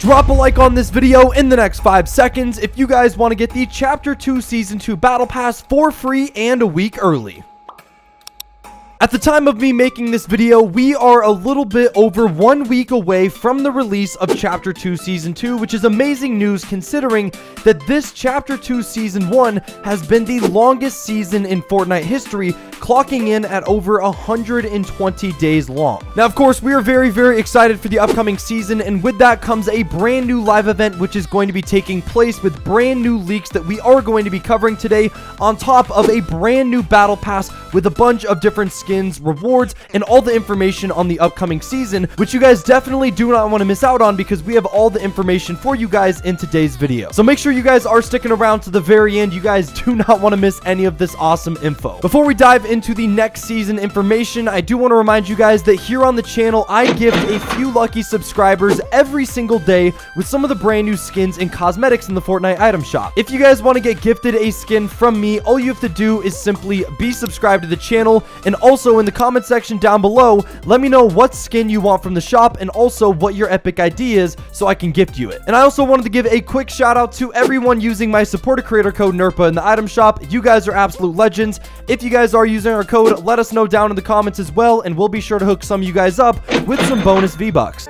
Drop a like on this video in the next 5 seconds if you guys want to get the Chapter 2 Season 2 Battle Pass for free and a week early. At the time of me making this video, we are a little bit over 1 week away from the release of Chapter 2 Season 2, which is amazing news considering that this Chapter 2 Season 1 has been the longest season in Fortnite history, clocking in at over 120 days long. Now, of course, we are very excited for the upcoming season, and with that comes a brand new live event which is going to be taking place with brand new leaks that we are going to be covering today, on top of a brand new battle pass with a bunch of different skins, rewards, and all the information on the upcoming season, which you guys definitely do not want to miss out on because we have all the information for you guys in today's video. So make sure you guys are sticking around to the very end. You guys do not want to miss any of this awesome info. Before we dive into the next season information, I do want to remind you guys that here on the channel, I gift a few lucky subscribers every single day with some of the brand new skins and cosmetics in the Fortnite item shop. If you guys want to get gifted a skin from me, all you have to do is simply be subscribed to the channel, and also in the comment section down below, let me know what skin you want from the shop and also what your epic ID is so I can gift you it. And I also wanted to give a quick shout out to everyone using my supporter creator code Nerpah in the item shop. You guys are absolute legends. If you guys are using our code, let us know down in the comments as well, and we'll be sure to hook some of you guys up with some bonus V-Bucks.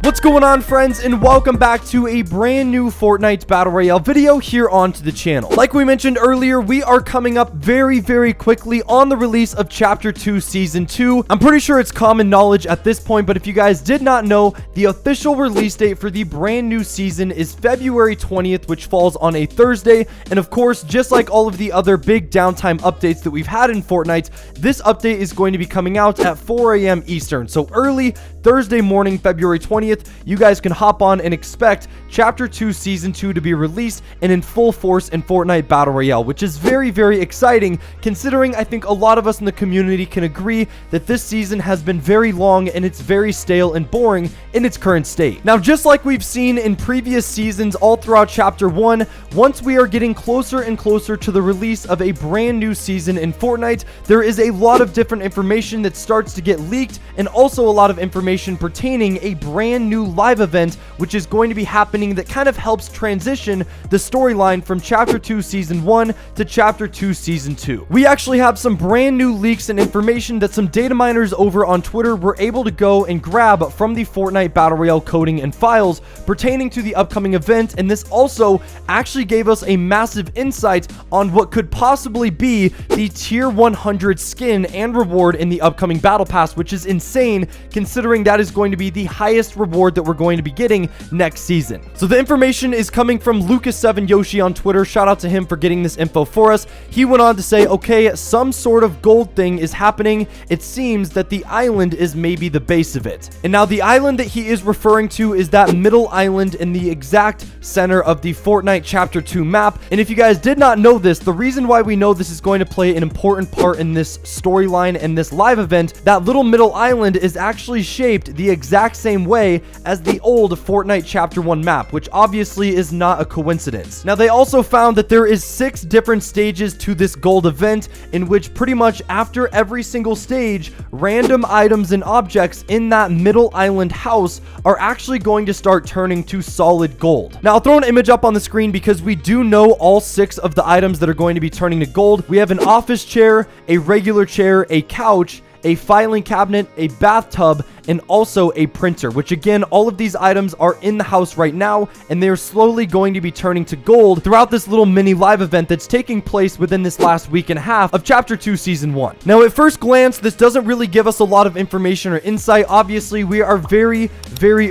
What's going on, friends, and welcome back to a brand new Fortnite Battle Royale video here onto the channel. Like we mentioned earlier, we are coming up very quickly on the release of Chapter 2 Season 2. I'm pretty sure it's common knowledge at this point, but if you guys did not know, the official release date for the brand new season is February 20th, which falls on a Thursday. And of course, just like all of the other big downtime updates that we've had in Fortnite, this update is going to be coming out at 4 a.m. Eastern. So early Thursday morning, February 20th, you guys can hop on and expect Chapter 2 Season 2 to be released and in full force in Fortnite Battle Royale, which is very exciting considering I think a lot of us in the community can agree that this season has been very long and it's very stale and boring in its current state. Now, just like we've seen in previous seasons all throughout Chapter 1, once we are getting closer and closer to the release of a brand new season in Fortnite, there is a lot of different information that starts to get leaked, and also a lot of information pertaining a brand new live event which is going to be happening that kind of helps transition the storyline from Chapter 2 Season 1 to Chapter 2 Season 2. We actually have some brand new leaks and information that some data miners over on Twitter were able to go and grab from the Fortnite Battle Royale coding and files pertaining to the upcoming event, and this also actually gave us a massive insight on what could possibly be the Tier 100 skin and reward in the upcoming Battle Pass, which is insane considering that is going to be the highest reward that we're going to be getting next season. So the information is coming from Lucas7Yoshi on Twitter. Shout out to him for getting this info for us. He went on to say, okay, some sort of gold thing is happening. It seems that the island is maybe the base of it. And now the island that he is referring to is that middle island in the exact center of the Fortnite Chapter 2 map. And if you guys did not know this, the reason why we know this is going to play an important part in this storyline and this live event, that little middle island is actually shaped the exact same way as the old Fortnite Chapter 1 map, which obviously is not a coincidence. Now, they also found that there is 6 different stages to this gold event, in which pretty much after every single stage, random items and objects in that middle island house are actually going to start turning to solid gold. Now, I'll throw an image up on the screen because we do know all 6 of the items that are going to be turning to gold. We have an office chair, a regular chair, a couch, a filing cabinet, a bathtub, and also a printer, which again, all of these items are in the house right now, and they're slowly going to be turning to gold throughout this little mini live event that's taking place within this last week and a half of Chapter 2 Season 1. Now, at first glance, this doesn't really give us a lot of information or insight. Obviously, we are very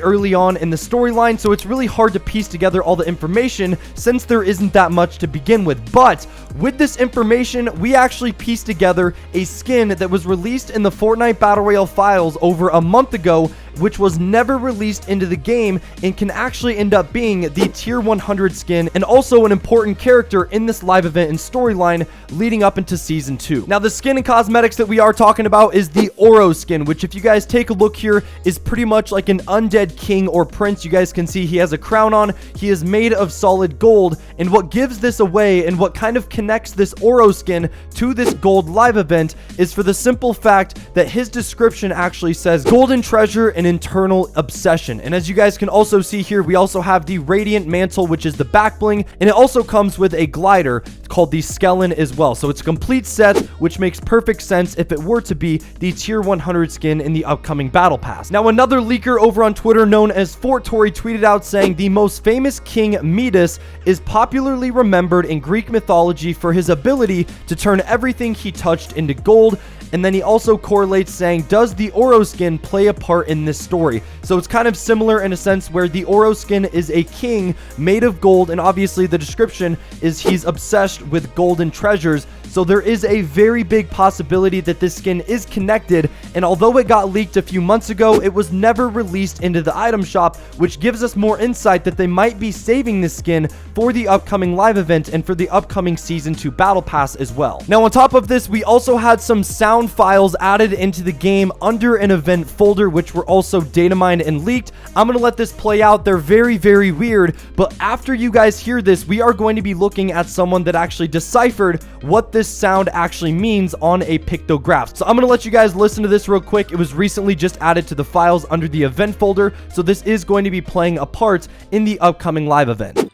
early on in the storyline, so it's really hard to piece together all the information since there isn't that much to begin with. But with this information, we actually pieced together a skin that was released in the Fortnite Battle Royale files over a month ago, which was never released into the game and can actually end up being the tier 100 skin and also an important character in this live event and storyline leading up into season 2. Now, the skin and cosmetics that we are talking about is the Oro skin, which if you guys take a look here is pretty much like an undead king or prince. You guys can see he has a crown on. He is made of solid gold, and what gives this away and what kind of connects this Oro skin to this gold live event is for the simple fact that his description actually says golden treasure and internal obsession. And as you guys can also see here, we also have the radiant mantle, which is the back bling, and it also comes with a glider called the skeleton as well. So it's a complete set, which makes perfect sense if it were to be the tier 100 skin in the upcoming battle pass. Now, another leaker over on Twitter known as Fortnite tweeted out saying the most famous king Midas is popularly remembered in Greek mythology for his ability to turn everything he touched into gold. And then he also correlates saying, does the Oro skin play a part in this story? So it's kind of similar in a sense where the Oro skin is a king made of gold, and obviously the description is he's obsessed with golden treasures. So there is a very big possibility that this skin is connected, and although it got leaked a few months ago, it was never released into the item shop, which gives us more insight that they might be saving this skin for the upcoming live event and for the upcoming season 2 battle pass as well. Now, on top of this, we also had some sound files added into the game under an event folder, which were also data mined and leaked. I'm going to let this play out. They're very, very weird, but after you guys hear this, we are going to be looking at someone that actually deciphered what this sound actually means on a pictograph. So I'm going to let you guys listen to this real quick. It was recently just added to the files under the event folder, so this is going to be playing a part in the upcoming live event.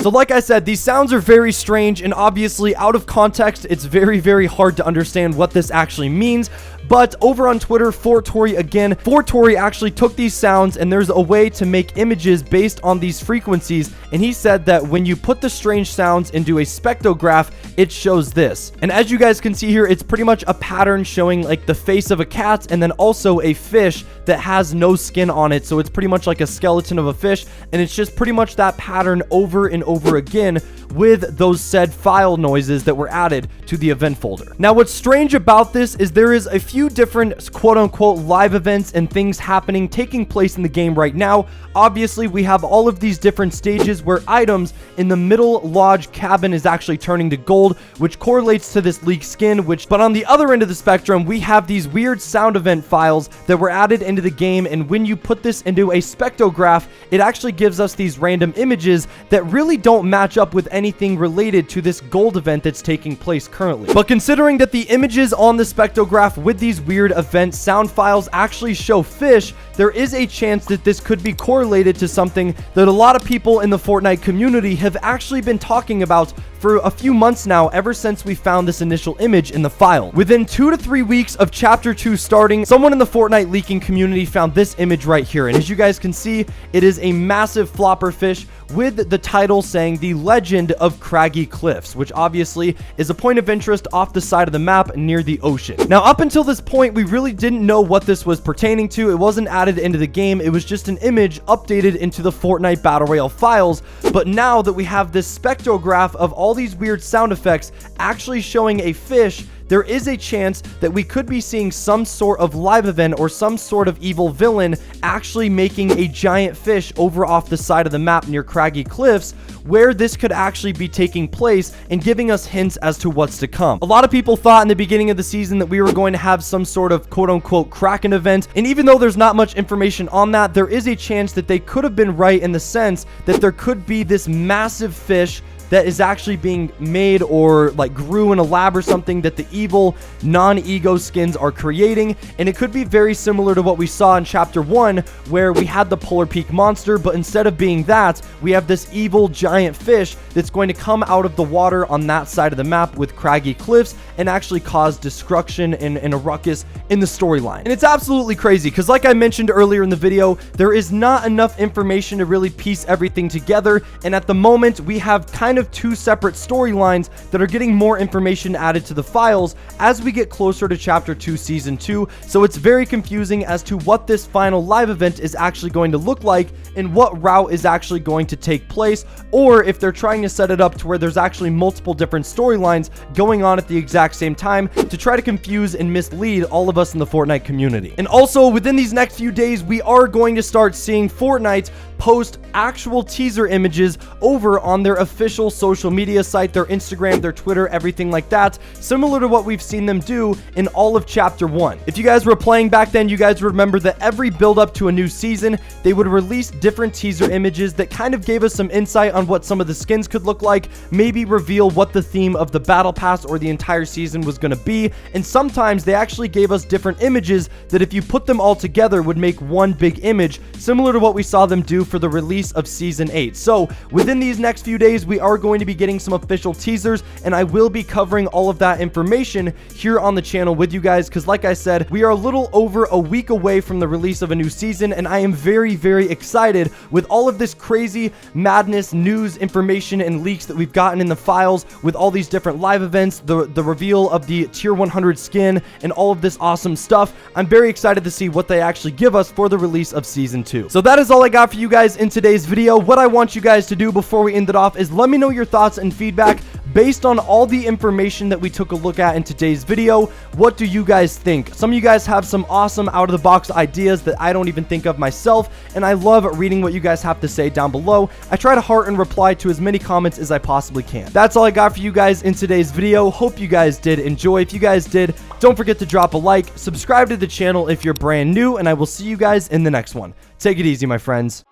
So like I said, these sounds are very strange, and obviously out of context, it's very, very hard to understand what this actually means. But over on Twitter, Fortnite actually took these sounds, and there's a way to make images based on these frequencies, and he said that when you put the strange sounds into a spectrograph, it shows this. And as you guys can see here, it's pretty much a pattern showing like the face of a cat and then also a fish that has no skin on it. So it's pretty much like a skeleton of a fish, and it's just pretty much that pattern over and over again with those said file noises that were added to the event folder. Now, what's strange about this is there is a few different quote-unquote live events and things taking place in the game right now. Obviously, we have all of these different stages where items in the middle lodge cabin is actually turning to gold, which correlates to this leaked skin, but on the other end of the spectrum, we have these weird sound event files that were added into the game, and when you put this into a spectrograph, it actually gives us these random images that really don't match up with anything related to this gold event that's taking place currently. But considering that the images on the spectrograph with these weird event sound files actually show fish, there is a chance that this could be correlated to something that a lot of people in the Fortnite community have actually been talking about for a few months now, ever since we found this initial image in the file. Within 2 to 3 weeks of Chapter 2 starting, someone in the Fortnite leaking community found this image right here, and as you guys can see, it is a massive flopper fish with the title saying the legend of Craggy Cliffs, which obviously is a point of interest off the side of the map near the ocean. Now, up until this point, we really didn't know what this was pertaining to. It wasn't added into the game. It was just an image updated into the Fortnite Battle Royale files. But now that we have this spectrograph of all these weird sound effects actually showing a fish, there is a chance that we could be seeing some sort of live event or some sort of evil villain actually making a giant fish over off the side of the map near Craggy Cliffs, where this could actually be taking place and giving us hints as to what's to come. A lot of people thought in the beginning of the season that we were going to have some sort of quote-unquote Kraken event, and even though there's not much information on that, there is a chance that they could have been right in the sense that there could be this massive fish that is actually being made or like grew in a lab or something that the evil non-ego skins are creating, and it could be very similar to what we saw in Chapter 1 where we had the Polar Peak monster, but instead of being that, we have this evil giant fish that's going to come out of the water on that side of the map with Craggy Cliffs and actually cause destruction and a ruckus in the storyline. And it's absolutely crazy because, like I mentioned earlier in the video, there is not enough information to really piece everything together, and at the moment we have kind of two separate storylines that are getting more information added to the files as we get closer to Chapter 2 Season 2, so it's very confusing as to what this final live event is actually going to look like and what route is actually going to take place, or if they're trying to set it up to where there's actually multiple different storylines going on at the exact same time to try to confuse and mislead all of us in the Fortnite community. And also, within these next few days, we are going to start seeing Fortnite post actual teaser images over on their official social media site, their Instagram, their Twitter, everything like that, similar to what we've seen them do in all of Chapter 1. If you guys were playing back then, you guys remember that every build up to a new season, they would release different teaser images that kind of gave us some insight on what some of the skins could look like, maybe reveal what the theme of the battle pass or the entire season was going to be, and sometimes they actually gave us different images that if you put them all together would make one big image, similar to what we saw them do for the release of Season 8. So within these next few days, we are going to be getting some official teasers, and I will be covering all of that information here on the channel with you guys, because like I said, we are a little over a week away from the release of a new season, and I am very, very excited with all of this crazy madness, news, information, and leaks that we've gotten in the files with all these different live events, the reveal of the Tier 100 skin, and all of this awesome stuff. I'm very excited to see what they actually give us for the release of Season 2. So that is all I got for you guys in today's video. What I want you guys to do before we end it off is let me know your thoughts and feedback based on all the information that we took a look at in today's video. What do you guys think? Some of you guys have some awesome out of the box ideas that I don't even think of myself, and I love reading what you guys have to say down below. I try to heart and reply to as many comments as I possibly can. That's all I got for you guys in today's video. Hope you guys did enjoy. If you guys did, don't forget to drop a like, subscribe to the channel if you're brand new, and I will see you guys in the next one. Take it easy, my friends.